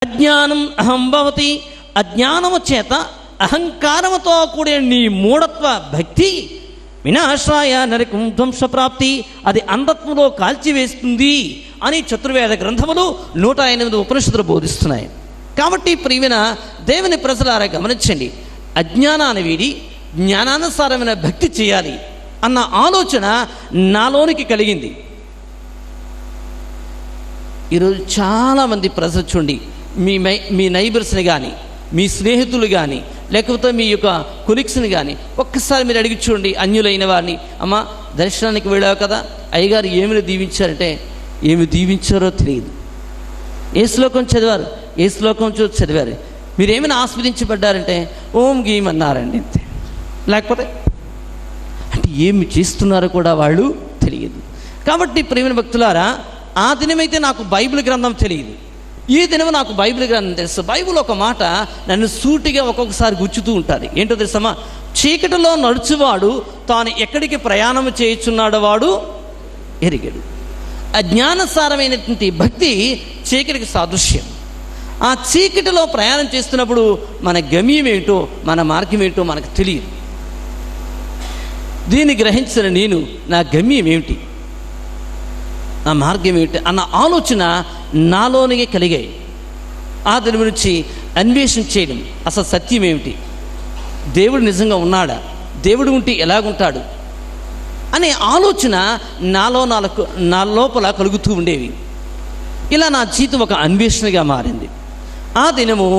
అజ్ఞానం అహం భవతి, అజ్ఞానము చేత అహంకారముతో కూడిన నీ మూఢత్వ భక్తి వినాశాయ నరకం ధ్వంసప్రాప్తి, అది అంధత్వంలో కాల్చివేస్తుంది అని చతుర్వేద గ్రంథములు 108 ఉపనిషత్తులు బోధిస్తున్నాయి. కాబట్టి ప్రియమైన దేవుని ప్రజలారా గమనించండి, అజ్ఞానాన్ని వీడి జ్ఞానానుసారమైన భక్తి చేయాలి అన్న ఆలోచన నాలోనికి కలిగింది. ఈరోజు చాలామంది ప్రజలు చూడండి, మీ నైబర్స్ని కానీ, మీ స్నేహితులు కానీ, లేకపోతే మీ యొక్క కొలీగ్స్ని కానీ ఒక్కసారి మీరు అడిగి చూడండి, అన్యులైన వారిని, అమ్మ దర్శనానికి వెళ్ళావు కదా, అయ్యగారు ఏమిని దీవించారంటే ఏమి దీవించారో తెలియదు. ఏ శ్లోకం చదివారు, ఏ శ్లోకం చదివారు, మీరు ఏమైనా ఆస్వాదించబడ్డారంటే ఓం గీమ్ అన్నారండి అంతే. లేకపోతే అంటే ఏమి చేస్తున్నారో కూడా వాళ్ళు తెలియదు. కాబట్టి ప్రియమైన భక్తులారా, ఆ దినమైతే నాకు బైబిల్ గ్రంథం తెలియదు, ఈ దినం నాకు బైబిల్ గ్రంథం తెలుసు. బైబిల్ ఒక మాట నన్ను సూటిగా ఒక్కొక్కసారి గుచ్చుతూ ఉంటుంది. ఏంటో తెలుసమ్మా, చీకటిలో నడుచువాడు తాను ఎక్కడికి ప్రయాణం చేయుచున్నాడో వాడు ఎరిగడు. అజ్ఞానసారమైనటువంటి భక్తి చీకటికి సాదృశ్యం. ఆ చీకటిలో ప్రయాణం చేస్తున్నప్పుడు మన గమ్యం ఏంటో, మన మార్గం ఏంటో మనకు తెలియదు. దీన్ని గ్రహించిన నేను నా గమ్యం ఏమిటి, నా మార్గం ఏమిటి అన్న ఆలోచన నాలోనే కలిగాయి. ఆ దాని గురించి అన్వేషణ చేయడం, అసలు సత్యం ఏమిటి, దేవుడు నిజంగా ఉన్నాడా, దేవుడు ఉంటే ఎలాగుంటాడు అనే ఆలోచన నా లోపల కలుగుతూ ఉండేవి. ఇలా నా జీవితం ఒక అన్వేషణగా మారింది. ఆ దినము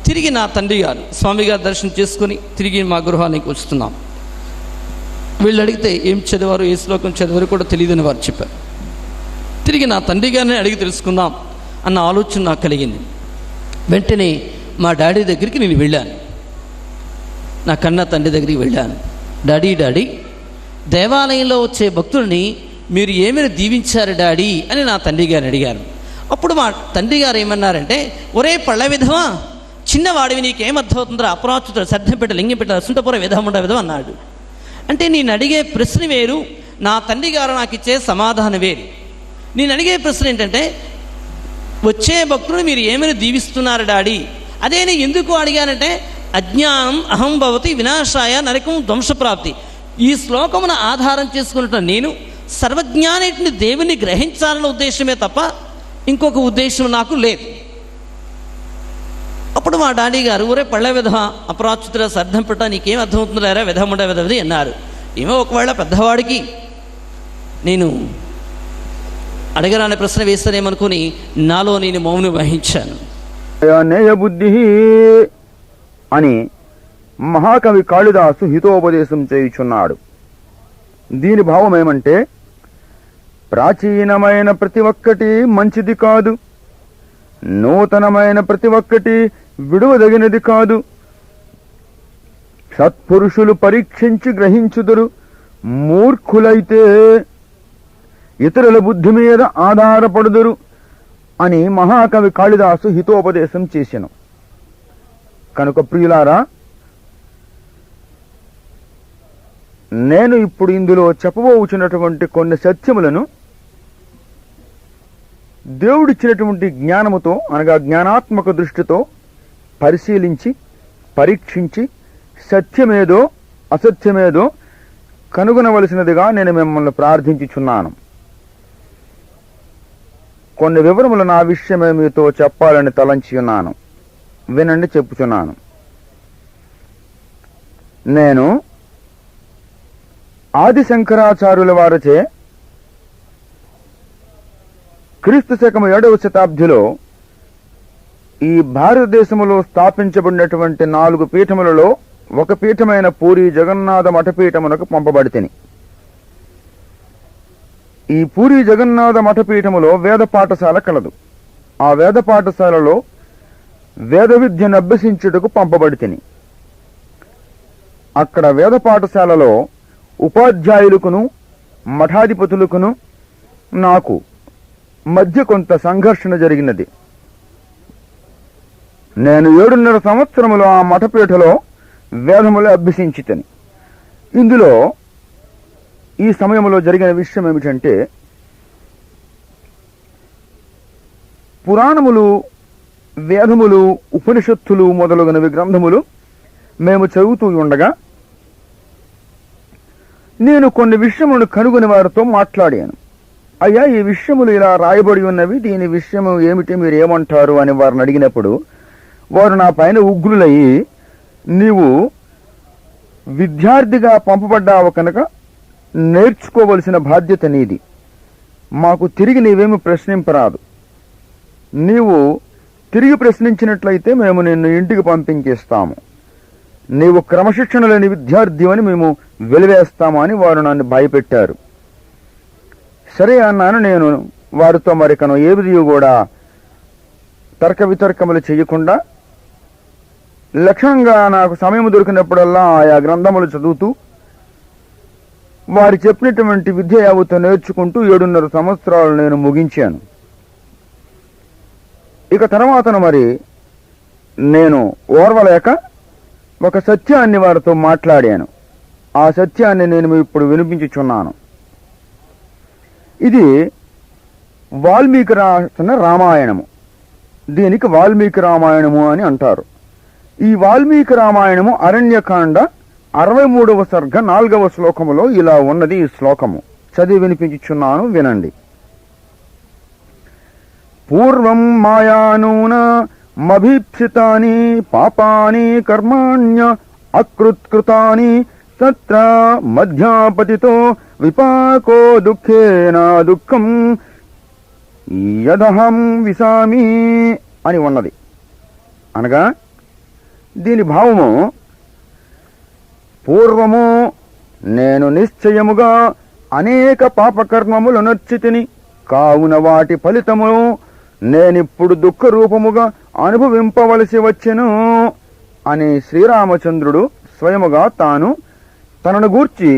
తిరిగి నా తండ్రి గారు స్వామి గారు దర్శనం చేసుకొని తిరిగి మా గృహానికి వస్తున్నాం. వీళ్ళు అడిగితే ఏం చదివారు, ఏ శ్లోకం చదివారు కూడా తెలియదని వారు చెప్పారు. తిరిగి నా తండ్రి గారిని అడిగి తెలుసుకుందాం అన్న ఆలోచన నాకు కలిగింది. వెంటనే మా డాడీ దగ్గరికి నేను వెళ్ళాను, నా కన్న తండ్రి దగ్గరికి వెళ్ళాను. డాడీ దేవాలయంలో వచ్చే భక్తుల్ని మీరు ఏమైనా దీవించారు డాడీ అని నా తండ్రి గారిని అడిగారు. అప్పుడు మా తండ్రి గారు ఏమన్నారంటే, ఒరే పళ్ళ విధవా, చిన్నవాడివి నీకేమర్థమవుతుందో, అపరాచుత శ్రద్ధం పెట్ట లింగం పెట్ట సుంటపుర విధముండ విధం అన్నాడు. అంటే నేను అడిగే ప్రశ్న వేరు, నా తండ్రి గారు నాకు ఇచ్చే సమాధానం వేరు. నేను అడిగే ప్రశ్న ఏంటంటే, వచ్చే భక్తులు మీరు ఏమైనా దీవిస్తున్నారు డాడీ, అదే నేను ఎందుకు అడిగానంటే, అజ్ఞానం అహం భవతి వినాశాయ నరకం ధ్వంసప్రాప్తి, ఈ శ్లోకమును ఆధారం చేసుకున్నట్టు నేను సర్వజ్ఞానిని దేవుని గ్రహించాలన్న ఉద్దేశమే తప్ప ఇంకొక ఉద్దేశం నాకు లేదు. అప్పుడు మా డాడీ గారు, ఊరే పళ్ళ విధ అపరాచుతుల సర్ధం పెట్ట నీకేం అర్థమవుతుందారా విధముండ విధవది అన్నారు. ఏమో ఒకవేళ పెద్దవాడికి నేను అడగరాని ప్రశ్న వేస్తానేమనుకుని నాలో నేను మౌనం వహించాను. బుద్ధి అని మహాకవి కాళిదాసు హితోపదేశం చేయుచున్నాడు. దీని భావం ఏమంటే, ప్రాచీనమైన ప్రతి ఒక్కటి మంచిది కాదు, నూతనమైన ప్రతి ఒక్కటి విడువదగినది కాదు. సత్పురుషులు పరీక్షించి గ్రహించుదురు, మూర్ఖులైతే ఇతరుల బుద్ధి మీద ఆధారపడుదురు అని మహాకవి కాళిదాసు హితోపదేశం చేసెను. కనుక ప్రియులారా, నేను ఇప్పుడు ఇందులో చెప్పబోచున్నటువంటి కొన్ని సత్యములను దేవుడిచ్చినటువంటి జ్ఞానముతో అనగా జ్ఞానాత్మక దృష్టితో పరిశీలించి పరీక్షించి సత్యమేదో అసత్యమేదో కనుగొనవలసినదిగా నేను మిమ్మల్ని ప్రార్థించుచున్నాను. కొన్ని వివరములు నా విషయమే మీతో చెప్పాలని తలంచి ఉన్నాను. వినండి, చెప్పుచున్నాను. నేను ఆది శంకరాచార్యుల వారిచే క్రీస్తు శకము 7వ శతాబ్దిలో ఈ భారతదేశములో స్థాపించబడినటువంటి 4 పీఠములలో ఒక పీఠమైన పూరి జగన్నాథ మఠపీఠమునకు పంపబడితిని. ఈ పూరి జగన్నాథ మఠపీఠములో వేద పాఠశాల కలదు. ఆ వేద పాఠశాలలో వేద విద్యను అభ్యసించుటకు పంపబడితిని. అక్కడ వేద పాఠశాలలో ఉపాధ్యాయులకును మఠాధిపతులకును నాకు మధ్య కొంత సంఘర్షణ జరిగినది. నేను 7.5 సంవత్సరములు ఆ మఠపీఠలో వేదములు అభ్యసించితిని. ఇందులో ఈ సమయంలో జరిగిన విషయం ఏమిటంటే, పురాణములు వేదములు, ఉపనిషత్తులు మొదలగునవి గ్రంథములు మేము చదువుతూ ఉండగా నేను కొన్ని విషయములను కనుగొని వారితో మాట్లాడాను. అయ్యా, ఈ విషయములు ఇలా రాయబడి ఉన్నవి, దీని విషయము ఏమిటి, మీరు ఏమంటారు అని వారిని అడిగినప్పుడు వారు నా పైన ఉగ్రులయ్యి, నీవు విద్యార్థిగా పంపబడ్డావు కనుక నేర్చుకోవలసిన బాధ్యత నీది, మాకు తిరిగి నీవేమి ప్రశ్నింపరాదు, నీవు తిరిగి ప్రశ్నించినట్లయితే మేము నిన్ను ఇంటికి పంపించేస్తాము, నీవు క్రమశిక్షణ లేని విద్యార్థి అని మేము వెలివేస్తాము అని వారు నన్ను భయపెట్టారు. సరే అన్నాను. నేను వారితో మరికను ఏది కూడా తర్క వితర్కములు చేయకుండా లక్ష్యంగా నాకు సమయం దొరికినప్పుడల్లా ఆయా గ్రంథములు చదువుతూ వారు చెప్పినటువంటి విద్య యావత్తు నేర్చుకుంటూ 7.5 సంవత్సరాలు నేను ముగించాను. ఇక తర్వాతను మరి నేను ఓర్వలేక ఒక సత్యాన్ని వారితో మాట్లాడాను. ఆ సత్యాన్ని నేను ఇప్పుడు వినిపించుచున్నాను. ఇది వాల్మీకి రాసిన రామాయణము. దీనికి వాల్మీకి రామాయణము అని అంటారు. ఈ వాల్మీకి రామాయణము అరణ్యకాండ 63వ సర్గ 4వ శ్లోకములో ఇలా ఉన్నది. ఈ శ్లోకము చదివి వినిపించుచున్నాను, వినండి. పూర్వం మాయానూన మభీప్సితాని పాపాని కర్మాణ్య అకృత్కృతాని తత్ర మధ్యాపతితో విపాకో దుఃఖేన దుఃఖం యదహం విసామి అని ఉన్నది. అనగా దీని భావము, పూర్వము నేను నిశ్చయముగా అనేక పాపకర్మములు నర్చితిని, కావున వాటి ఫలితము నేనిప్పుడు దుఃఖ రూపముగా అనుభవింపవలసి వచ్చెను అని శ్రీరామచంద్రుడు స్వయముగా తాను తనను గూర్చి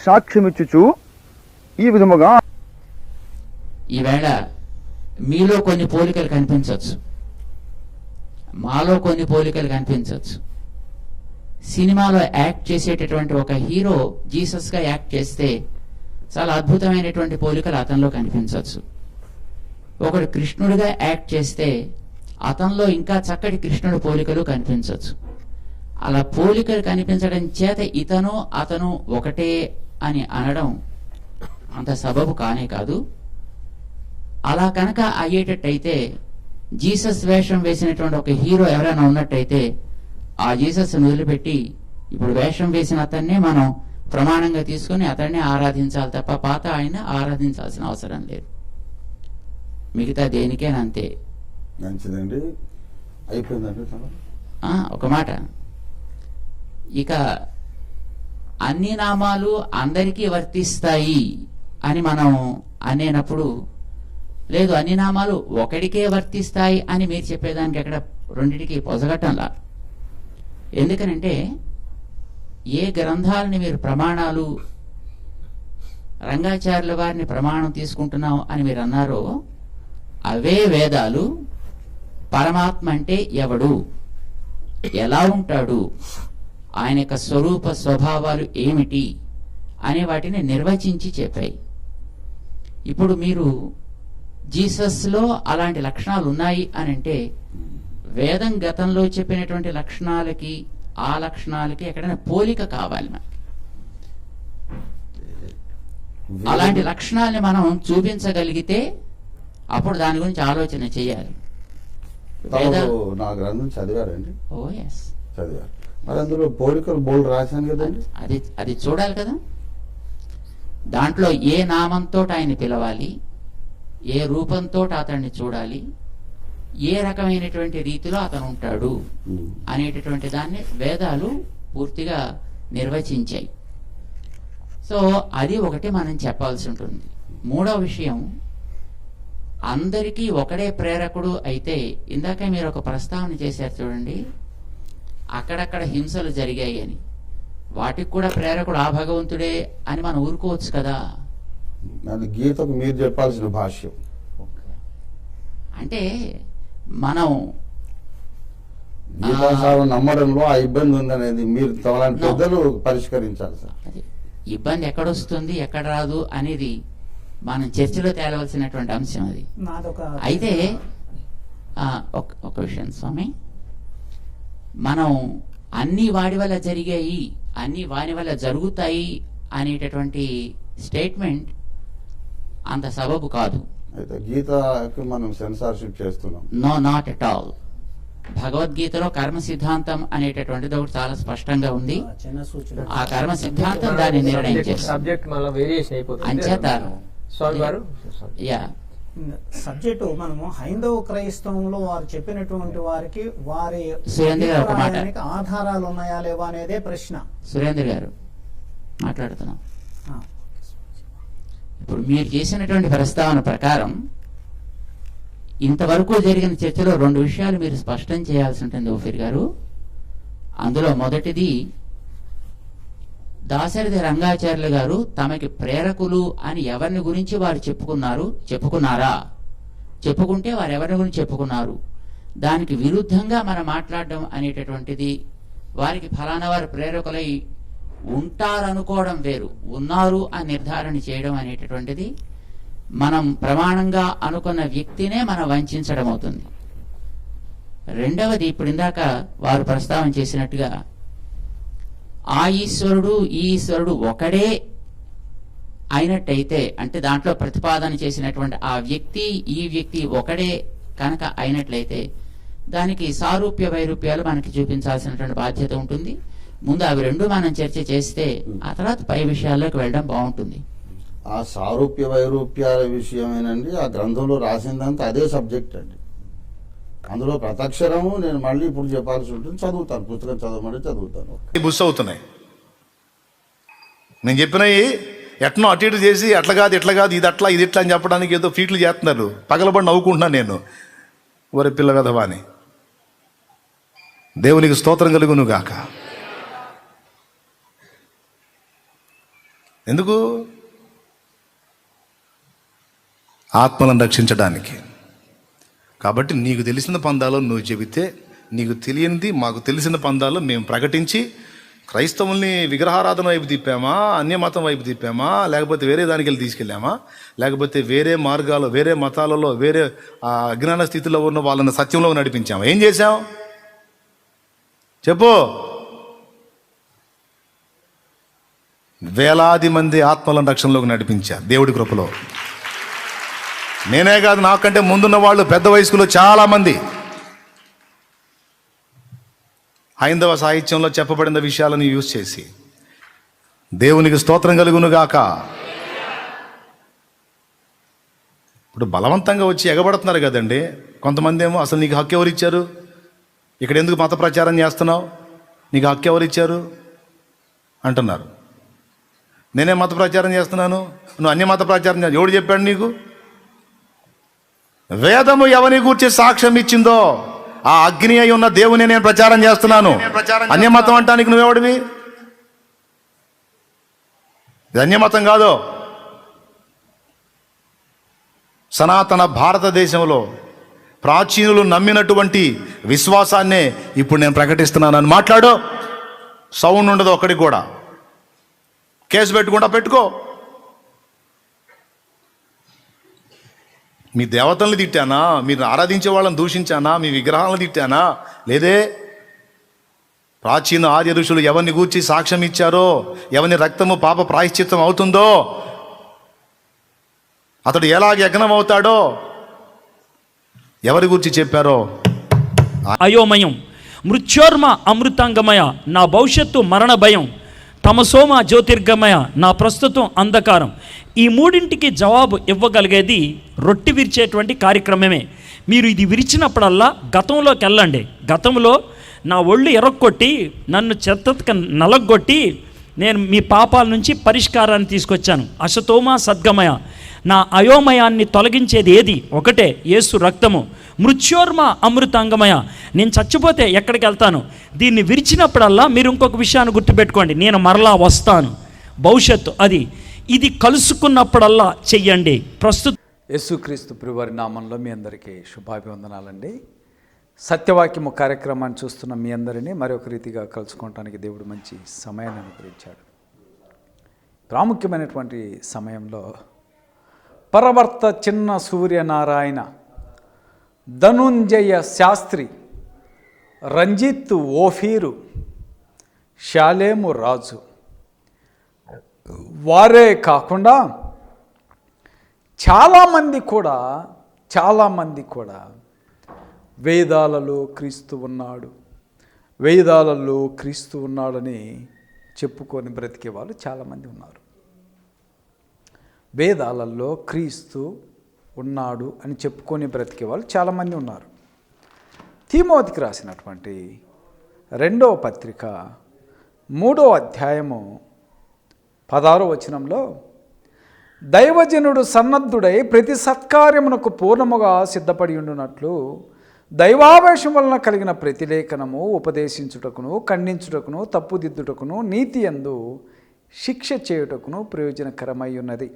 సాక్ష్యమిచ్చుచు ఈ విధముగా. ఈవేళ మీలో కొన్ని పోలికలు కనిపించవచ్చు, మాలో కొన్ని పోలికలు కనిపించవచ్చు. సినిమాలో యాక్ట్ చేసేటటువంటి ఒక హీరో జీసస్గా యాక్ట్ చేస్తే చాలా అద్భుతమైనటువంటి పోలికలు అతనిలో కనిపించవచ్చు. ఒకడు కృష్ణుడిగా యాక్ట్ చేస్తే అతనిలో ఇంకా చక్కటి కృష్ణుడి పోలికలు కనిపించవచ్చు. అలా పోలికలు కనిపించడం చేత ఇతను అతను ఒకటే అని అనడం అంత సబబు కానే కాదు. అలా కనుక అయ్యేటట్టయితే జీసస్ వేషం వేసినటువంటి ఒక హీరో ఎవరైనా ఉన్నట్టయితే ఆ జీసస్ వదిలిపెట్టి ఇప్పుడు వేషం వేసిన అతన్నే మనం ప్రమాణంగా తీసుకుని అతన్నే ఆరాధించాలి తప్ప పాత ఆయన ఆరాధించాల్సిన అవసరం లేదు. మిగతా దేనికేనంతే. మంచిదండి, అయిపోయిందండి. ఒక మాట, ఇక అన్ని నామాలు అందరికీ వర్తిస్తాయి అని మనం అనేటప్పుడు, లేదు అన్ని నామాలు ఒకడికే వర్తిస్తాయి అని మీరు చెప్పేదానికి ఎక్కడ రెండిటికి పొసగటంలా. ఎందుకనంటే ఏ గ్రంథాలని మీరు ప్రమాణాలు రంగాచార్యుల వారిని ప్రమాణం తీసుకుంటున్నాం అని మీరు అన్నారో అవే వేదాలు పరమాత్మ అంటే ఎవడు, ఎలా ఉంటాడు, ఆయన యొక్క స్వరూప స్వభావాలు ఏమిటి అనే వాటిని నిర్వచించి చెప్పాయి. ఇప్పుడు మీరు జీసస్లో అలాంటి లక్షణాలు ఉన్నాయి అని అంటే వేదం గతంలో చెప్పినటువంటి లక్షణాలకి ఆ లక్షణాలకి ఎక్కడైనా పోలిక కావాలి మనకి. అలాంటి లక్షణాలని మనం చూపించగలిగితే అప్పుడు దాని గురించి ఆలోచన చేయాలి. నా గ్రంథం చదివారండి? ఓ ఎస్, చదివారు. మరి అందులో పోలికలు బోల్డ్ రాశాను కదండి. అది చూడాలి కదా. దాంట్లో ఏ నామంతో ఆయన పిలవాలి, ఏ రూపంతో అతన్ని చూడాలి, ఏ రకమైనటువంటి రీతిలో అతను ఉంటాడు అనేటటువంటి దాన్ని వేదాలు పూర్తిగా నిర్వచించాయి. సో అది ఒకటి మనం చెప్పాల్సి ఉంటుంది. మూడో విషయం, అందరికీ ఒకడే ప్రేరకుడు అయితే, ఇందాక మీరు ఒక ప్రస్తావన చేశారు చూడండి, అక్కడక్కడ హింసలు జరిగాయి అని, వాటికి కూడా ప్రేరకుడు ఆ భగవంతుడే అని మనం ఊరుకోవచ్చు కదా. అది గీతకు మీరు చెప్పాల్సిన భాష్యం. అంటే మనం గీతాసారం నమ్మడంలో ఆ ఇబ్బంది ఉందనేది మీరు తమలాంటి పెద్దలు పరిష్కరించాలి సార్. అది ఇబ్బంది ఎక్కడొస్తుంది ఎక్కడ రాదు అనేది మనం చర్చలో తేలవలసినటువంటి అంశం అది. అయితే ఒక విషయం స్వామి, మనం అన్ని వాడి వల్ల జరిగాయి, అన్ని వాని వల్ల జరుగుతాయి అనేటటువంటి స్టేట్మెంట్ అంత సబబు కాదు. అయితే గీతకి మనం సెన్సార్షిప్ చేస్తున్నాం. No, not at all. భగవద్గీతలో కర్మ సిద్ధాంతం అనేటటువంటిది ఒకటి చాలా స్పష్టంగా ఉంది. ఆ కర్మ సిద్ధాంతం దాన్ని నిర్ణయం చేస్తుంది. అంచేత సబ్జెక్టు మనము హైందవ క్రైస్తవంలో వారు చెప్పినటువంటి వారికి వారి ఆధారాలు ఉన్నాయా లేవా అనేదే ప్రశ్న. సురేంద్ర గారు మాట్లాడుతున్నాం. ఇప్పుడు మీరు చేసినటువంటి ప్రస్తావన ప్రకారం ఇంతవరకు జరిగిన చర్చలో 2 విషయాలు మీరు స్పష్టం చేయాల్సి ఉంటుంది ఓఫీర్ గారు. అందులో మొదటిది, దాశరథి రంగాచార్యులు గారు తమకి ప్రేరకులు అని ఎవరిని గురించి వారు చెప్పుకున్నారా? చెప్పుకుంటే వారు ఎవరిని గురించి చెప్పుకున్నారు? దానికి విరుద్ధంగా మనం మాట్లాడడం అనేటటువంటిది, వారికి ఫలానా వారు ప్రేరకులై ఉంటారనుకోవడం వేరు, ఉన్నారు అని నిర్ధారణ చేయడం అనేటటువంటిది మనం ప్రమాణంగా అనుకున్న వ్యక్తినే మనం వంచడం అవుతుంది. రెండవది, ఇప్పుడు ఇందాక వారు ప్రస్తావన చేసినట్టుగా ఆ ఈశ్వరుడు ఈ ఈశ్వరుడు ఒకడే అయినట్టయితే, అంటే దాంట్లో ప్రతిపాదన చేసినటువంటి ఆ వ్యక్తి ఈ వ్యక్తి ఒకడే కనుక అయినట్లయితే దానికి సారూప్య వైరూప్యాలు మనకి చూపించాల్సినటువంటి బాధ్యత ఉంటుంది. ముందు అవి 2 మనం చర్చ చేస్తే ఆ తర్వాత పై విషయాల్లోకి వెళ్ళడం బాగుంటుంది. ఆ సారూప్య వైరూప్యాల విషయమేనండి, ఆ గ్రంథంలో రాసిందంతా అదే సబ్జెక్ట్ అండి. అందులో ప్రతక్షరము నేను మళ్ళీ ఇప్పుడు చెప్పాల్సి ఉంటుంది, చదువుతాను, పుస్తకం చదవమంటే చదువుతాను. బుస్ అవుతున్నాయి. నేను చెప్పినవి ఎట్నో అటు ఇటు చేసి అట్లా కాదు ఇట్లా కాదు, ఇది అట్లా ఇది ఇట్లా అని చెప్పడానికి ఏదో ఫీట్లు చేస్తున్నారు. పగలబడి నవ్వుకుంటున్నాను నేను, ఒరే పిల్ల కదవా అని. దేవునికి స్తోత్రం కలుగును గాక. ఎందుకు? ఆత్మలను రక్షించడానికి. కాబట్టి నీకు తెలిసిన పందాలో నువ్వు చెబితే, నీకు తెలియనిది మాకు తెలిసిన పందాలో మేము ప్రకటించి క్రైస్తవుల్ని విగ్రహారాధన వైపు తిప్పామా, అన్యమతం వైపు తిప్పామా, లేకపోతే వేరే దానికి వెళ్ళి తీసుకెళ్ళామా, లేకపోతే వేరే మార్గాలు వేరే మతాలలో వేరే అజ్ఞాన స్థితిలో ఉన్న వాళ్ళని సత్యంలో నడిపించామా? ఏం చేశాం చెప్పు? వేలాది మంది ఆత్మలను రక్షణలోకి నడిపించారు దేవుడి కృపలో. నేనే కాదు, నాకంటే ముందున్న వాళ్ళు పెద్ద వయస్కులు చాలామంది హైందవ సాహిత్యంలో చెప్పబడిన విషయాలను యూజ్ చేసి. దేవునికి స్తోత్రం కలుగునుగాక. ఇప్పుడు బలవంతంగా వచ్చి ఎగబడుతున్నారు కదండి కొంతమంది. ఏమో అసలు నీకు హక్కు ఎవరు ఇచ్చారు? ఇక్కడ ఎందుకు మత ప్రచారం చేస్తున్నావు? నీకు హక్కు ఎవరు ఇచ్చారు అంటున్నారు. నేనే మత ప్రచారం చేస్తున్నాను, నువ్వు అన్య మత ప్రచారం చేస్తావు. ఎవడు చెప్పాడు నీకు? వేదము ఎవరిని గూర్చి సాక్ష్యం ఇచ్చిందో ఆ అగ్ని అయి ఉన్న దేవుని నేను ప్రచారం చేస్తున్నాను. అన్యమతం అంటానికి నువ్వెవడివి? ఇది అన్యమతం కాదు. సనాతన భారతదేశంలో ప్రాచీనులు నమ్మినటువంటి విశ్వాసాన్నే ఇప్పుడు నేను ప్రకటిస్తున్నానని మాట్లాడు. సౌండ్ ఉండదు ఒక్కడికి కూడా. కేసు పెట్టుకో. మీ దేవతల్ని తిట్టానా? మీరు ఆరాధించే వాళ్ళని దూషించానా? మీ విగ్రహాలను తిట్టానా? లేదే. ప్రాచీన ఆర్య ఋషులు ఎవరిని గూర్చి సాక్ష్యం ఇచ్చారో, ఎవరిని రక్తము పాప ప్రాయశ్చిత్తం అవుతుందో, అతడు ఎలాగ యజ్ఞం అవుతాడో ఎవరి గురించి చెప్పారో. అయోమయం, మృత్యోర్మ అమృతాంగమయ, నా భవిష్యత్తు మరణ భయం, తమసోమ జ్యోతిర్గమయ, నా ప్రస్తుతం అంధకారం. ఈ మూడింటికి జవాబు ఇవ్వగలిగేది రొట్టె విరిచేటువంటి కార్యక్రమమే. మీరు ఇది విరిచినప్పుడల్లా గతంలోకి వెళ్ళండి. గతంలో నా ఒళ్ళు ఎరక్కొట్టి నన్ను చెత్తక నలగొట్టి నేను మీ పాపాల నుంచి పరిష్కారాన్ని తీసుకొచ్చాను. అశతోమ సద్గమయ, నా అయోమయాన్ని తొలగించేది ఏది? ఒకటే, యేసు రక్తము. మృత్యోర్మ అమృతాంగమయ, నేను చచ్చిపోతే ఎక్కడికి వెళ్తాను? దీన్ని విరిచినప్పుడల్లా మీరు ఇంకొక విషయాన్ని గుర్తుపెట్టుకోండి, నేను మరలా వస్తాను. భవిష్యత్తు అది. ఇది కలుసుకున్నప్పుడల్లా చెయ్యండి. ప్రస్తుతం యేసుక్రీస్తు ప్రభువారి నామంలో మీ అందరికీ శుభాభివందనాలండి. సత్యవాక్యము కార్యక్రమాన్ని చూస్తున్న మీ అందరినీ మరొక రీతిగా కలుసుకోవటానికి దేవుడు మంచి సమయాన్ని అనుగ్రహించాడు. ప్రాముఖ్యమైనటువంటి సమయంలో పరవర్త చిన్న సూర్యనారాయణ ధనుంజయ శాస్త్రి, రంజిత్ ఓఫీరు, షాలేము రాజు వారే కాకుండా చాలామంది కూడా వేదాలలో క్రీస్తు ఉన్నాడు, వేదాలలో క్రీస్తు ఉన్నాడని చెప్పుకొని బ్రతికే వాళ్ళు చాలామంది ఉన్నారు. వేదాలలో క్రీస్తు ఉన్నాడు అని చెప్పుకొని బ్రతికే వాళ్ళు చాలామంది ఉన్నారు. తిమోతికి రాసినటువంటి 2వ పత్రిక 3వ అధ్యాయము 16వ వచనంలో, దైవజనుడు సన్నద్ధుడై ప్రతి సత్కార్యమునకు పూర్ణముగా సిద్ధపడి ఉండునట్లు దైవావేశం వలన కలిగిన ప్రతిలేఖనము ఉపదేశించుటకును, ఖండించుటకును, తప్పుదిద్దుటకును, నీతి యందు శిక్ష చేయుటకును ప్రయోజనకరమై ఉన్నది.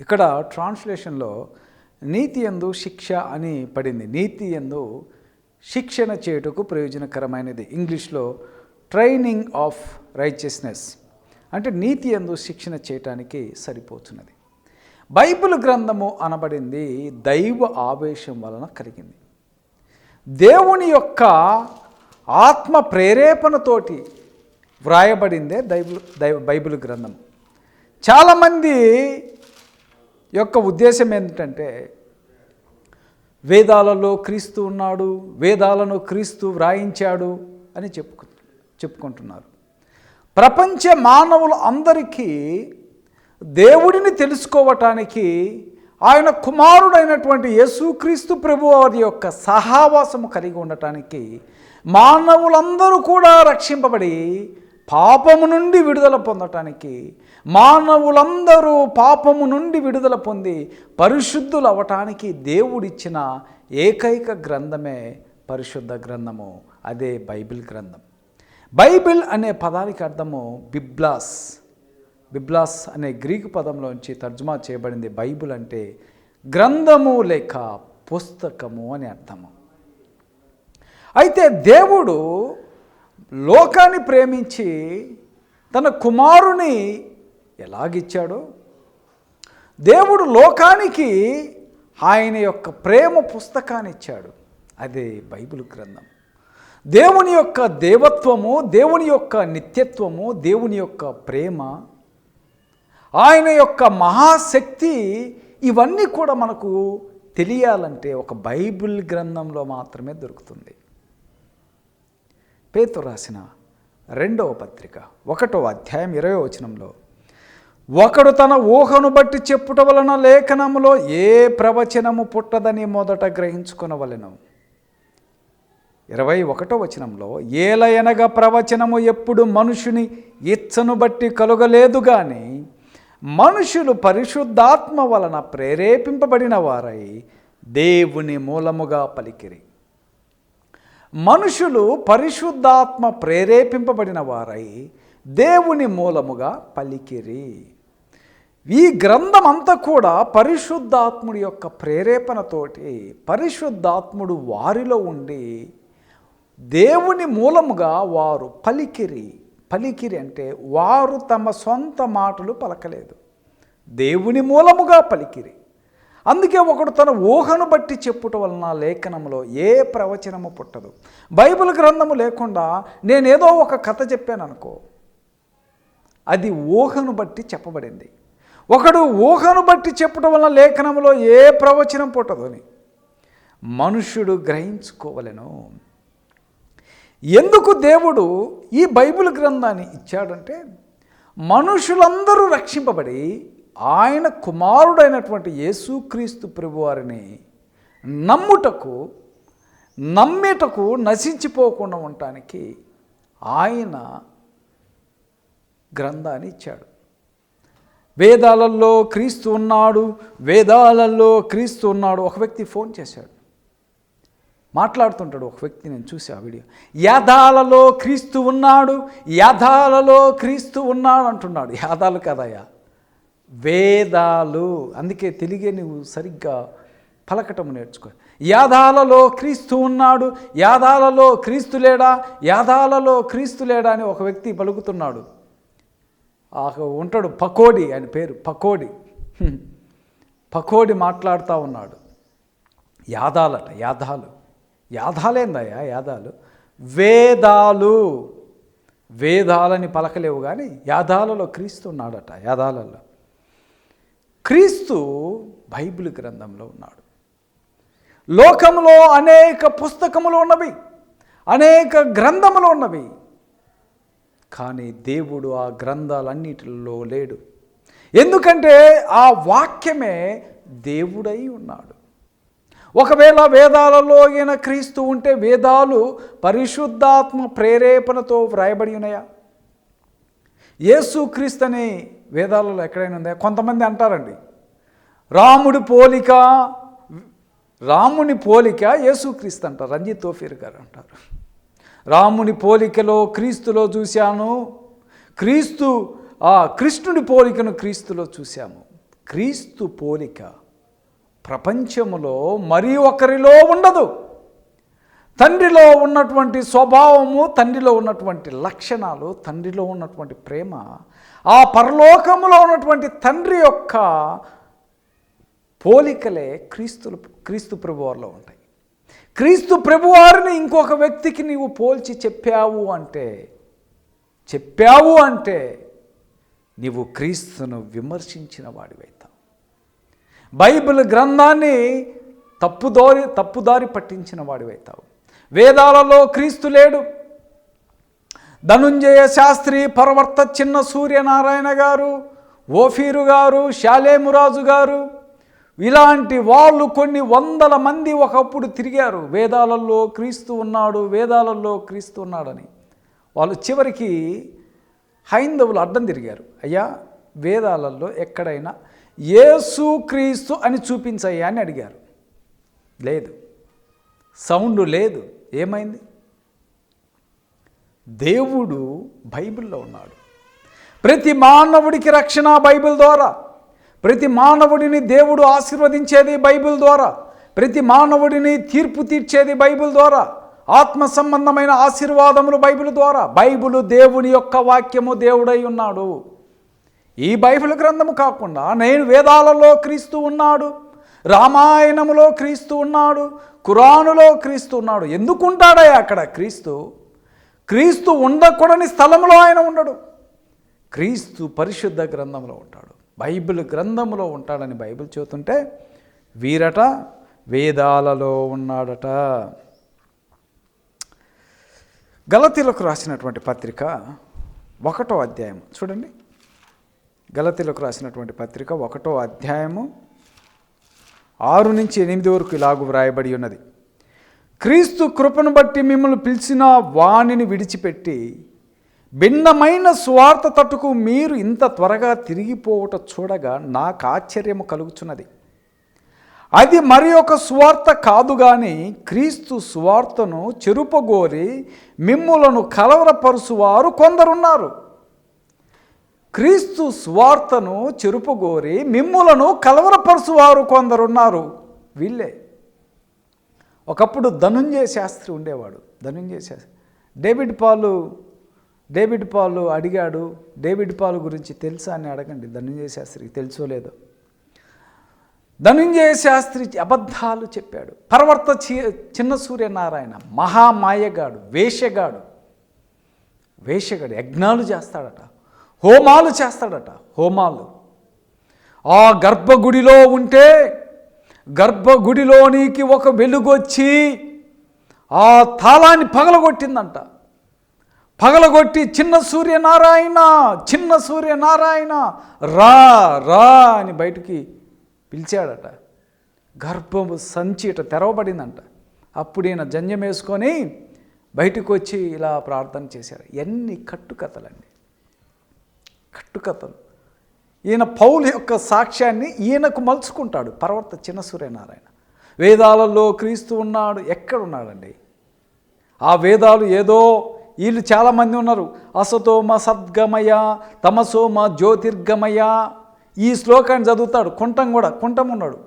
ఇక్కడ ట్రాన్స్లేషన్లో నీతి యందు శిక్ష అని పడింది. నీతి యందు శిక్షణ చేయుటకు ప్రయోజనకరమైనది. ఇంగ్లీష్లో ట్రైనింగ్ ఆఫ్ రైచియస్నెస్ అంటే నీతి యందు శిక్షణ చేయటానికి సరిపోతున్నది. బైబిల్ గ్రంథము అనబడింది దైవ ఆవేశం వలన కలిగింది. దేవుని యొక్క ఆత్మ ప్రేరేపణతోటి వ్రాయబడిందే బైబిల్ గ్రంథం. చాలామంది యొక్క ఉద్దేశం ఏంటంటే వేదాలలో క్రీస్తు ఉన్నాడు, వేదాలను క్రీస్తు వ్రాయించాడు అని చెప్పుకుంటున్నారు. ప్రపంచ మానవులు అందరికీ దేవుడిని తెలుసుకోవటానికి ఆయన కుమారుడైనటువంటి యేసుక్రీస్తు ప్రభువు వారి యొక్క సహవాసము కలిగి ఉండటానికి మానవులందరూ కూడా రక్షింపబడి పాపము నుండి విడుదల పొందటానికి, మానవులందరూ పాపము నుండి విడుదల పొంది పరిశుద్ధులు అవటానికి దేవుడిచ్చిన ఏకైక గ్రంథమే పరిశుద్ధ గ్రంథము, అదే బైబిల్ గ్రంథం. బైబిల్ అనే పదానికి అర్థము బిబ్లాస్. బిబ్లాస్ అనే గ్రీకు పదంలోంచి తర్జుమా చేయబడింది. బైబిల్ అంటే గ్రంథము లేక పుస్తకము అని అర్థము. అయితే దేవుడు లోకాన్ని ప్రేమించి తన కుమారుని ఎలాగిచ్చాడో, దేవుడు లోకానికి ఆయన యొక్క ప్రేమ పుస్తకాన్ని ఇచ్చాడు, అదే బైబిల్ గ్రంథం. దేవుని యొక్క దేవత్వము, దేవుని యొక్క నిత్యత్వము, దేవుని యొక్క ప్రేమ, ఆయన యొక్క మహాశక్తి ఇవన్నీ కూడా మనకు తెలియాలంటే ఒక బైబిల్ గ్రంథంలో మాత్రమే దొరుకుతుంది. పేతురు రాసిన 2వ పత్రిక 1వ అధ్యాయం 20వ వచనంలో, ఒకడు తన ఊహను బట్టి చెప్పుట వలన లేఖనములో ఏ ప్రవచనము పుట్టదని మొదట గ్రహించుకొనవలెను. 21వ వచనంలో, ఏలయనగా ప్రవచనము ఎప్పుడు మనుషుని ఇచ్చను బట్టి కలుగలేదు గాని మనుషులు పరిశుద్ధాత్మ వలన ప్రేరేపింపబడిన వారై దేవుని మూలముగా పలికిరి. మనుషులు పరిశుద్ధాత్మ ప్రేరేపింపబడిన వారై దేవుని మూలముగా పలికిరి. ఈ గ్రంథం అంతా కూడా పరిశుద్ధాత్ముడి యొక్క ప్రేరేపణతోటి పరిశుద్ధాత్ముడు వారిలో ఉండి దేవుని మూలముగా వారు పలికిరి. పలికిరి అంటే వారు తమ సొంత మాటలు పలకలేదు, దేవుని మూలముగా పలికిరి. అందుకే ఒకడు తన ఊహను బట్టి చెప్పుట వలన లేఖనంలో ఏ ప్రవచనము పుట్టదు. బైబిల్ గ్రంథము లేకుండా నేనేదో ఒక కథ చెప్పాను అనుకో, అది ఊహను బట్టి చెప్పబడింది. ఒకడు ఊహను బట్టి చెప్పుట వలన లేఖనంలో ఏ ప్రవచనం పుట్టదు అని మనుష్యుడు గ్రహించుకోవలెను. ఎందుకు దేవుడు ఈ బైబిల్ గ్రంథాన్ని ఇచ్చాడంటే మనుషులందరూ రక్షింపబడి ఆయన కుమారుడైనటువంటి యేసుక్రీస్తు ప్రభువారిని నమ్మేటకు నశించిపోకుండా ఉండటానికి ఆయన గ్రంథాన్ని ఇచ్చాడు. వేదాలలో క్రీస్తు ఉన్నాడు, వేదాలలో క్రీస్తు ఉన్నాడు. ఒక వ్యక్తి ఫోన్ చేశాడు, మాట్లాడుతుంటాడు. ఒక వ్యక్తి నేను చూసి ఆ వీడియో, యాదాలలో క్రీస్తు ఉన్నాడు, యాదాలలో క్రీస్తు ఉన్నాడు అంటున్నాడు. యాదాలు కదయ్యా, వేదాలు. అందుకే తెలుగే నువ్వు సరిగ్గా పలకటం నేర్చుకో. యాదాలలో క్రీస్తు ఉన్నాడు, యాదాలలో క్రీస్తు లేడా, యాదాలలో క్రీస్తు లేడా అని ఒక వ్యక్తి పలుకుతున్నాడు. ఉంటాడు పకోడి, ఆయన పేరు పకోడి. పకోడి మాట్లాడుతూ ఉన్నాడు. యాదాలట, యాదాలేందయ్యా యాదాలు? వేదాలు. వేదాలని పలకలేవు కానీ యాదాలలో క్రీస్తు ఉన్నాడట. యాదాలలో క్రీస్తు బైబిల్ గ్రంథంలో ఉన్నాడు. లోకంలో అనేక పుస్తకములు ఉన్నవి, అనేక గ్రంథములు ఉన్నవి, కానీ దేవుడు ఆ గ్రంథాలన్నిటిలో లేడు. ఎందుకంటే ఆ వాక్యమే దేవుడై ఉన్నాడు. ఒకవేళ వేదాలలో ఈయన క్రీస్తు ఉంటే వేదాలు పరిశుద్ధాత్మ ప్రేరేపణతో వ్రాయబడి ఉన్నాయా? యేసు క్రీస్తు అనే వేదాలలో ఎక్కడైనా ఉందా? కొంతమంది అంటారండి, రాముని పోలిక యేసుక్రీస్తు అంటారు. రంజిత్ తోఫీర్ గారు అంటారు, రాముని పోలికలో క్రీస్తులో చూశాను, కృష్ణుడి పోలికను క్రీస్తులో చూశాము. క్రీస్తు పోలిక ప్రపంచములో మరి ఒకరిలో ఉండదు. తండ్రిలో ఉన్నటువంటి స్వభావము, తండ్రిలో ఉన్నటువంటి లక్షణాలు, తండ్రిలో ఉన్నటువంటి ప్రేమ, ఆ పరలోకములో ఉన్నటువంటి తండ్రి యొక్క పోలికలే క్రీస్తు ప్రభువారిలో ఉంటాయి. క్రీస్తు ప్రభువారిని ఇంకొక వ్యక్తికి నీవు పోల్చి చెప్పావు అంటే నీవు క్రీస్తును విమర్శించిన వాడివైతావు. బైబిల్ గ్రంథాన్ని తప్పుదారి పట్టించిన వాడివైతావు. వేదాలలో క్రీస్తు లేడు. ధనుంజయ శాస్త్రి, పరవర్త చిన్న సూర్యనారాయణ గారు, ఓఫీరు గారు, శాలేమురాజు గారు, ఇలాంటి వాళ్ళు కొన్ని వందల మంది ఒకప్పుడు తిరిగారు, వేదాలలో క్రీస్తు ఉన్నాడని. వాళ్ళు చివరికి హైందవులు అడ్డం తిరిగారు. అయ్యా, వేదాలలో ఎక్కడైనా యేసు క్రీస్తు అని చూపించయ్యా అని అడిగారు. లేదు, సౌండ్ లేదు. ఏమైంది? దేవుడు బైబిల్లో ఉన్నాడు. ప్రతి మానవుడికి రక్షణ బైబిల్ ద్వారా, ప్రతి మానవుడిని దేవుడు ఆశీర్వదించేది బైబిల్ ద్వారా, ప్రతి మానవుడిని తీర్పు తీర్చేది బైబిల్ ద్వారా, ఆత్మ సంబంధమైన ఆశీర్వాదములు బైబిల్ ద్వారా. బైబిల్ దేవుని యొక్క వాక్యము, దేవుడై ఉన్నాడు. ఈ బైబిల్ గ్రంథము కాకుండా నేను వేదాలలో క్రీస్తు ఉన్నాడు, రామాయణములో క్రీస్తు ఉన్నాడు, ఖురానులో క్రీస్తు ఉన్నాడు. ఎందుకుంటాడయ్యా అక్కడ క్రీస్తు ఉండకూడని స్థలంలో ఆయన ఉండడు. క్రీస్తు పరిశుద్ధ గ్రంథంలో ఉంటాడు, బైబిల్ గ్రంథంలో ఉంటాడని బైబిల్ చెబుతుంటే వీరట వేదాలలో ఉన్నాడట. గలతీలకు రాసినటువంటి పత్రిక 1వ అధ్యాయం చూడండి. గలతీలకు రాసినటువంటి పత్రిక 1వ అధ్యాయము 6 నుంచి 8 వరకు ఇలాగు వ్రాయబడి ఉన్నది. క్రీస్తు కృపను బట్టి మిమ్మల్ని పిలిచిన వాణిని విడిచిపెట్టి భిన్నమైన స్వార్థ తట్టుకు మీరు ఇంత త్వరగా తిరిగిపోవట చూడగా నాకు ఆశ్చర్యము కలుగుచున్నది. అది మరి ఒక స్వార్థ కాదు గాని క్రీస్తు స్వార్థను చెరుపగోరి మిమ్ములను కలవరపరుచువారు కొందరున్నారు. క్రీస్తు స్వార్థను చెరుపగోరి మిమ్ములను కలవరపరుచువారు కొందరున్నారు. వీళ్ళే. ఒకప్పుడు ధనుంజయ శాస్త్రి ఉండేవాడు. ధనుంజయ శాస్త్రి డేవిడ్ పాలు అడిగాడు. డేవిడ్ పాలు గురించి తెలుసా అని అడగండి, ధనుంజయ శాస్త్రికి తెలుసో లేదో. ధనుంజయ శాస్త్రి అబద్ధాలు చెప్పాడు. పరవర్త చిన్న సూర్యనారాయణ మహామాయగాడు, వేషగాడు. యజ్ఞాలు చేస్తాడట, హోమాలు చేస్తాడట. ఆ గర్భగుడిలో ఉంటే గర్భగుడిలోనికి ఒక వెలుగొచ్చి ఆ తాళాన్ని పగలగొట్టి చిన్న సూర్యనారాయణ రా అని బయటికి పిలిచాడట. గర్భము సంచిట తెరవబడిందంట. అప్పుడు ఈయన జంజం వేసుకొని బయటకు వచ్చి ఇలా ప్రార్థన చేశాడు. ఎన్ని కట్టుకథలు. ఈయన పౌలు యొక్క సాక్ష్యాన్ని ఈయనకు మలుచుకుంటాడు. పరవర్త చిన్న సూర్యనారాయణ వేదాలలో క్రీస్తు ఉన్నాడు. ఎక్కడున్నాడండి? ఆ వేదాలు ఏదో వీళ్ళు చాలామంది ఉన్నారు. అసతోమ సద్గమయ తమసోమ జ్యోతిర్గమయ ఈ శ్లోకాన్ని చదువుతాడు. కుంటం ఉన్నాడు.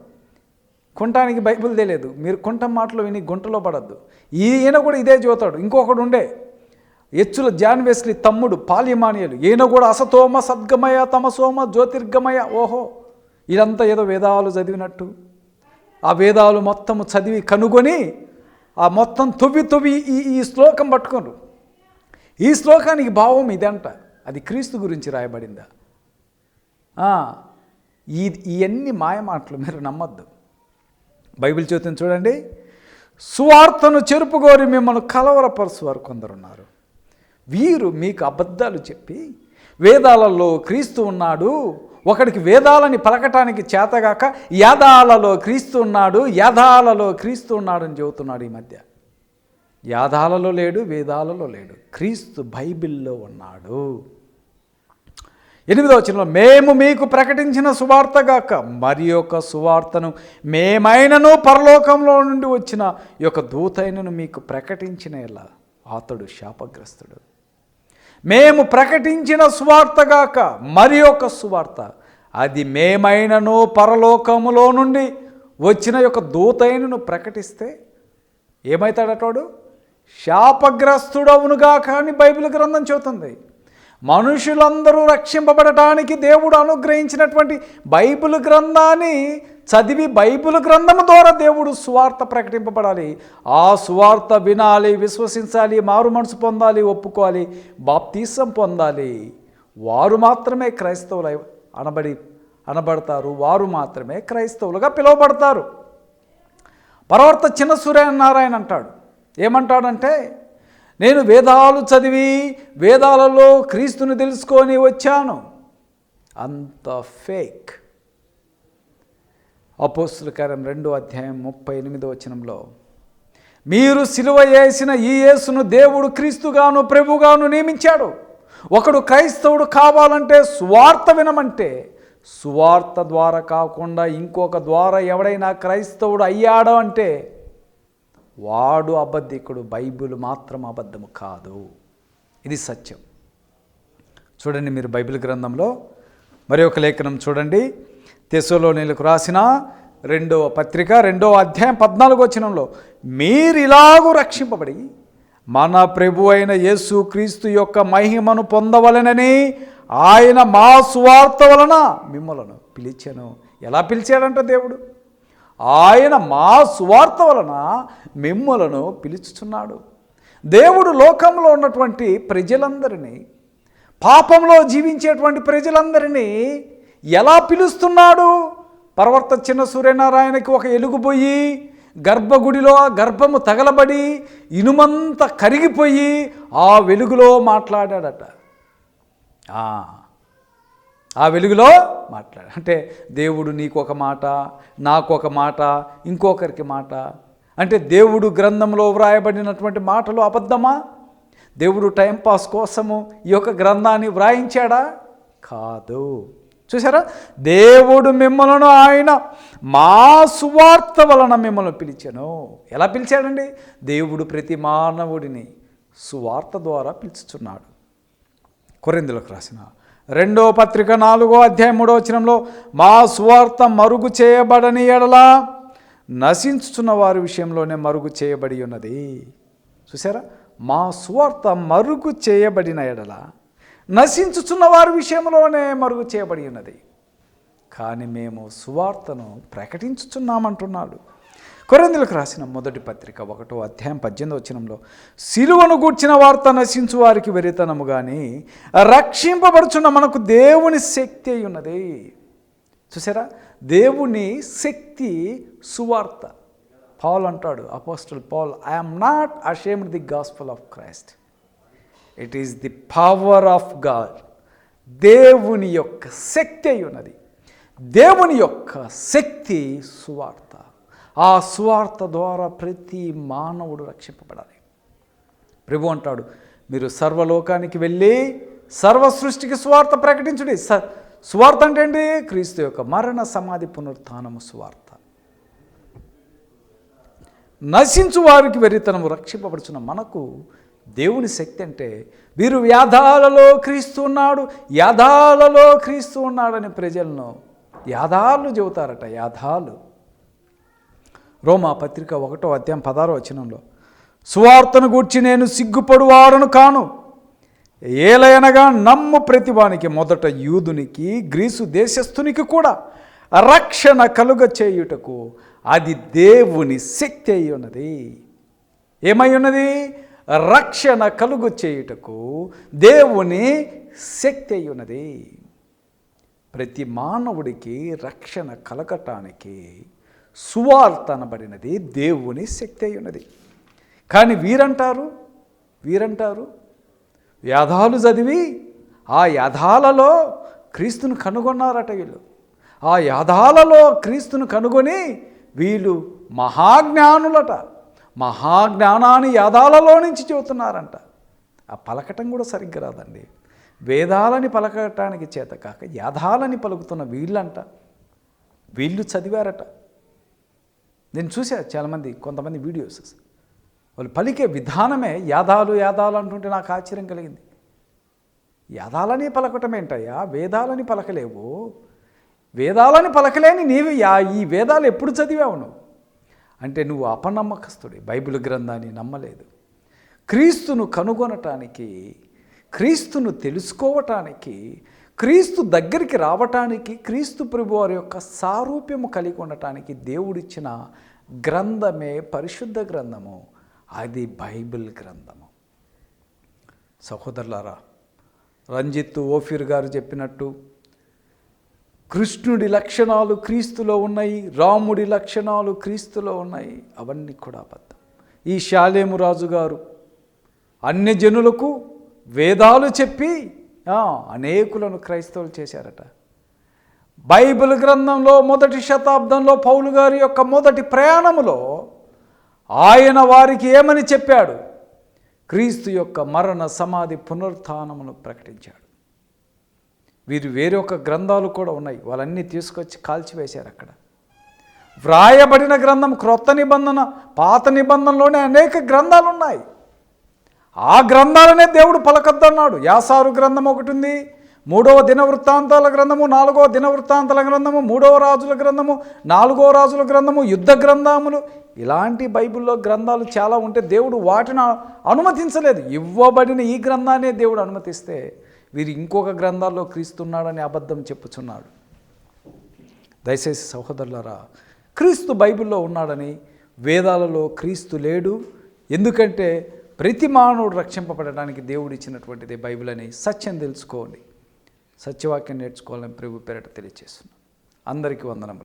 కుంటానికి బైబిల్ తెలియదు. మీరు కుంటం మాటలు విని గుంటలో పడద్దు. ఈయన కూడా ఇదే చదువుతాడు. ఇంకొకడు ఉండే ఎచ్చుల జాన్ వెస్లీ తమ్ముడు పాలిమానియలు, ఈయన కూడా అసతోమ సద్గమయ తమసోమ జ్యోతిర్గమయ. ఓహో, ఇదంతా ఏదో వేదాలు చదివినట్టు ఆ వేదాలు మొత్తం చదివి కనుగొని ఆ మొత్తం తొవ్వి ఈ శ్లోకం పట్టుకోరు. ఈ శ్లోకానికి భావం ఇదంట, అది క్రీస్తు గురించి రాయబడిందా? ఇవన్నీ మాయమాటలు, మీరు నమ్మద్దు. బైబిల్ చదువుతుంది చూడండి. సువార్తను చెరుపుగోరి మిమ్మల్ని కలవరపరుచువారు కొందరున్నారు. వీరు మీకు అబద్ధాలు చెప్పి వేదాలలో క్రీస్తు ఉన్నాడు, ఒకడికి వేదాలని పలకటానికి చేతగాక యాదాలలో క్రీస్తు ఉన్నాడు, యాదాలలో క్రీస్తు ఉన్నాడు అని చెబుతున్నాడు. ఈ మధ్య యాదాలలో లేడు, వేదాలలో లేడు, క్రీస్తు బైబిల్లో ఉన్నాడు. 8వ వచనంలో, మేము మీకు ప్రకటించిన సువార్తగాక మరి యొక్క సువార్తను మేమైనను పరలోకంలో నుండి వచ్చిన యొక్క దూతైనను మీకు ప్రకటించిన ఎలా అతడు శాపగ్రస్తుడు. మేము ప్రకటించిన సువార్తగాక మరి యొక్క సువార్త, అది మేమైనను పరలోకములో నుండి వచ్చిన యొక్క దూతైనను ప్రకటిస్తే ఏమవుతాడటోడు? శాపగ్రస్తుడవునుగాక అని బైబిల్ గ్రంథం చెబుతుంది. మనుషులందరూ రక్షింపబడటానికి దేవుడు అనుగ్రహించినటువంటి బైబిల్ గ్రంథాన్ని చదివి బైబిల్ గ్రంథము ద్వారా దేవుడు సువార్త ప్రకటింపబడాలి. ఆ సువార్త వినాలి, విశ్వసించాలి, మారు మనసు పొందాలి, ఒప్పుకోవాలి, బాప్తీసం పొందాలి. వారు మాత్రమే క్రైస్తవులు అనబడతారు, వారు మాత్రమే క్రైస్తవులుగా పిలువబడతారు. పరవర్త చిన్న సూర్యనారాయణ అంటాడు, ఏమంటాడంటే, నేను వేదాలు చదివి వేదాలలో క్రీస్తుని తెలుసుకొని వచ్చాను. అంత ఫేక్. అపోస్తుల కార్యం 2వ అధ్యాయం 38వ వచనంలో, మీరు సిలువ వేసిన ఈ యేసును దేవుడు క్రీస్తుగాను ప్రభుగాను నియమించాడు. ఒకడు క్రైస్తవుడు కావాలంటే సువార్త వినమంటే, సువార్త ద్వారా కాకుండా ఇంకొక ద్వారా ఎవడైనా క్రైస్తవుడు అయ్యాడు అంటే వాడు అబద్ధికుడు, బైబిల్ మాత్రం అబద్ధము కాదు. ఇది సత్యం. చూడండి మీరు బైబిల్ గ్రంథంలో మరి ఒక లేఖనం చూడండి. తెస్సలోనీయులకు రాసిన 2వ పత్రిక 2వ అధ్యాయం 14వ వచనంలో, మీరిలాగూ రక్షింపబడి మన ప్రభు అయిన యేసు క్రీస్తు యొక్క మహిమను పొందవలెనని ఆయన మా సువార్త వలన మిమ్మలను పిలిచాను. ఎలా పిలిచాడంట దేవుడు? ఆయన మా సువార్త వలన మిమ్మలను పిలుచుచున్నాడు. దేవుడు లోకంలో ఉన్నటువంటి ప్రజలందరినీ, పాపంలో జీవించేటువంటి ప్రజలందరినీ ఎలా పిలుస్తున్నాడు? పరవర్త చిన్న సూర్యనారాయణకి ఒక ఎలుగుబోయి గర్భగుడిలో ఆ గర్భము తగలబడి ఇనుమంతా కరిగిపోయి ఆ వెలుగులో మాట్లాడాడట. ఆ వెలుగులో అంటే దేవుడు నీకు ఒక మాట, నాకు ఒక మాట, ఇంకొకరికి మాట. అంటే దేవుడు గ్రంథంలో వ్రాయబడినటువంటి మాటలు అబద్ధమా? దేవుడు టైంపాస్ కోసము ఈ యొక్క గ్రంథాన్ని వ్రాయించాడా? కాదు. చూసారా, దేవుడు మిమ్మల్ని ఆయన మా సువార్త వలన మిమ్మల్ని పిలిచాను. ఎలా పిలిచాడండి? దేవుడు ప్రతి మానవుడిని సువార్త ద్వారా పిలుచుచున్నాడు. కొరింథీయులకు రాసిన 2వ పత్రిక 4వ అధ్యాయం 3వ వచనంలో, మా సువార్త మరుగు చేయబడని ఎడల నశించుచున్న వారి విషయంలోనే మరుగు చేయబడి ఉన్నది. చూసారా, మా సువార్త మరుగు చేయబడిన ఎడల నశించుచున్న వారి విషయంలోనే మరుగు చేయబడి ఉన్నది. కానీ మేము సువార్తను ప్రకటించుచున్నామంటున్నాడు. కొరింథీయులకు రాసిన 1వ పత్రిక 1వ అధ్యాయం 18వ వచనంలో, సిలువను గూర్చిన వార్త నశించు వారికి వెరితనము కానీ రక్షింపబడుచున్న మనకు దేవుని శక్తి అయి ఉన్నది. చూసారా, దేవుని శక్తి సువార్త. పౌల్ అంటాడు, apostle Paul, I'm not ashamed the gospel of Christ, it is the power of God. దేవుని యొక్క శక్తి అయి ఉన్నది. దేవుని యొక్క శక్తి సువార్త. ఆ సువార్త ద్వారా ప్రతి మానవుడు రక్షింపబడాలి. ప్రభు అంటాడు, మీరు సర్వలోకానికి వెళ్ళి సర్వ సృష్టికి సువార్త ప్రకటించుడి. సువార్త అంటే ఏంటి? క్రీస్తు యొక్క మరణ సమాధి పునరుత్థానము సువార్త. నశించు వారికి వెరితనము రక్షింపబడుచున్న మనకు దేవుని శక్తి అంటే, వీరు వ్యాధాలలో క్రీస్తు ఉన్నాడు, యాధాలలో క్రీస్తు ఉన్నాడని ప్రజలను యాధాలు చెబుతారట. యాధాలు. రోమా పత్రిక 1వ అధ్యాయం 16వ వచనంలో, సువార్తను గూర్చి నేను సిగ్గుపడువాడను కాను, ఏలయనగా నమ్ము ప్రతివానికి, మొదట యూదునికి గ్రీసు దేశస్థునికి కూడా రక్షణ కలుగ చేయుటకు అది దేవుని శక్తి అయి ఉన్నది. ఏమై ఉన్నది? రక్షణ కలుగు చేయుటకు దేవుని శక్తి అయి ఉన్నది. ప్రతి మానవుడికి రక్షణ కలగటానికి సువార్త అనబడినది దేవుని శక్తి అయి ఉన్నది. కానీ వీరంటారు వేదాలు చదివి ఆ యాధాలలో క్రీస్తును కనుగొన్నారట. వీళ్ళు ఆ యాధాలలో క్రీస్తును కనుగొని వీళ్ళు మహాజ్ఞానులట. మహాజ్ఞానాన్ని యాధాలలో నుంచి చెబుతున్నారంట. ఆ పలకటం కూడా సరిగ్గా రాదండి. వేదాలని పలకటానికి చేత కాక యాధాలని పలుకుతున్న వీళ్ళు చదివారట. నేను చూసా చాలామంది, కొంతమంది వీడియోస్, వాళ్ళు పలికే విధానమే యాదాలు అంటుంటే నాకు ఆశ్చర్యం కలిగింది. యాదాలని పలకటం ఏంటయ్యా? వేదాలని పలకలేవు. వేదాలని పలకలేని నీవు ఈ వేదాలు ఎప్పుడు చదివావు నువ్వు అంటే నువ్వు అపనమ్మకస్తుడి. బైబిల్ గ్రంథాన్ని నమ్మలేదు. క్రీస్తును కనుగొనటానికి, క్రీస్తును తెలుసుకోవటానికి, క్రీస్తు దగ్గరికి రావటానికి, క్రీస్తు ప్రభు వారి యొక్క సారూప్యము కలిగి ఉండటానికి దేవుడిచ్చిన గ్రంథమే పరిశుద్ధ గ్రంథము. అది బైబిల్ గ్రంథము. సహోదరులారా, రంజిత్ ఓఫీర్ గారు చెప్పినట్టు కృష్ణుడి లక్షణాలు క్రీస్తులో ఉన్నాయి, రాముడి లక్షణాలు క్రీస్తులో ఉన్నాయి. అవన్నీ కూడా అబద్ధం. ఈ షాలేము రాజు గారు అన్యజనులకు వేదాలు చెప్పి అనేకులను క్రైస్తవులు చేశారట. బైబిల్ గ్రంథంలో మొదటి శతాబ్దంలో పౌలు గారి యొక్క మొదటి ప్రయాణములో ఆయన వారికి ఏమని చెప్పాడు? క్రీస్తు యొక్క మరణ సమాధి పునరుత్థానమును ప్రకటించాడు. వీరు వేరే ఒక గ్రంథాలు కూడా ఉన్నాయి, వాళ్ళన్నీ తీసుకొచ్చి కాల్చివేశారు. అక్కడ వ్రాయబడిన గ్రంథం క్రొత్త నిబంధన, పాత నిబంధనలోనే అనేక గ్రంథాలు ఉన్నాయి. ఆ గ్రంథాలనే దేవుడు పలకద్దన్నాడు. యాసారు గ్రంథం ఒకటి ఉంది, 3వ దినవృత్తాంతాల గ్రంథము, 4వ దినవృత్తాంతాల గ్రంథము, 3వ రాజుల గ్రంథము, 4వ రాజుల గ్రంథము, యుద్ధ గ్రంథములు, ఇలాంటి బైబిల్లో గ్రంథాలు చాలా ఉంటే దేవుడు వాటిని అనుమతించలేదు. ఇవ్వబడిన ఈ గ్రంథాన్ని దేవుడు అనుమతిస్తే వీరు ఇంకొక గ్రంథాల్లో క్రీస్తున్నాడని అబద్ధం చెప్పుచున్నాడు. దయచేసి సహోదరులారా, క్రీస్తు బైబిల్లో ఉన్నాడని, వేదాలలో క్రీస్తు లేడు. ఎందుకంటే ప్రతి మానవుడు రక్షింపబడడానికి దేవుడు ఇచ్చినటువంటిది బైబిల్ అని సత్యం తెలుసుకోండి. సత్యవాక్యం నేర్చుకోవాలని ప్రభు పేరట తెలియజేస్తున్నాను. అందరికీ వందనములు.